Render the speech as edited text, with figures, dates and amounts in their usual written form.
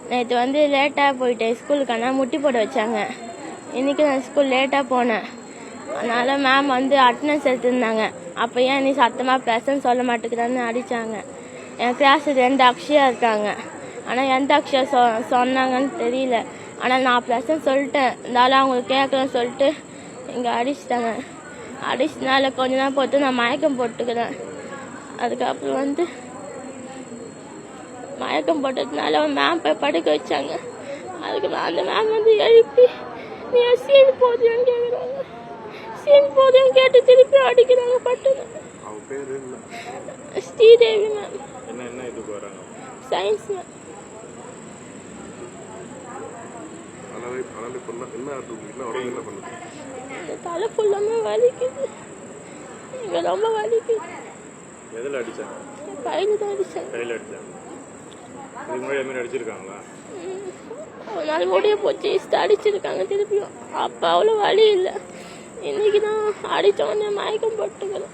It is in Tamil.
நேற்று வந்து லேட்டாக போயிட்டேன் ஸ்கூலுக்கு. ஆனால் முட்டி போட வச்சாங்க. இன்றைக்கி நான் ஸ்கூல் லேட்டாக போனேன். அதனால் மேம் வந்து அட்டனன்ஸ் எடுத்துருந்தாங்க. அப்போ ஏன் நீ சத்தமாக ப்ரெசன்ட் சொல்ல மாட்டேங்கிறான்னு அடித்தாங்க. என் கிளாஸ் 2 அக்ஷயா இருக்காங்க. ஆனால் எந்த அக்ஷயா சொன்னாங்கன்னு தெரியல. ஆனால் நான் ப்ரெசன்ட் சொல்லிட்டேன். இருந்தாலும் அவங்களுக்கு கேட்கலன்னு சொல்லிட்டு இங்கே அடிச்சிட்டாங்க. அடிச்சதுனால கொஞ்ச நேரம் போட்டு நான் மயக்கம் போட்டுக்கிறேன். அதுக்கப்புறம் வந்து மயக்கம் போட்டதுனால மேம் போய் படுக்க வச்சாங்க. அதுக்கு அந்த மேம் வந்து எழுப்பி நீ சீன் போதியான்னு கேட்குறாங்க. சீன் போதியான்னு கேட்டு திருப்பி அடிக்கிறாங்க. பட்டுன்னு ஸ்ரீதேவி மேம், சயின்ஸ் மேம். தலை ஃபுல்லாமே வலிக்குது. இங்க ரொம்ப வலிக்குது. எதுல அடிச்சாங்க? கையில தான் அடிச்சாங்க. கையில அடிச்சாங்க. இதுக்கு முன்னாடி அது மாதிரி அடிச்சிருக்காங்களா? ஒரு நாள் முடிய போச்சு அடிச்சிருக்காங்க திருப்பியும். அப்போ அவ்வளோ வலி இல்லை. இன்னைக்கு தான் அடித்த உடனே மயக்கம் போட்டுக்கிறேன்.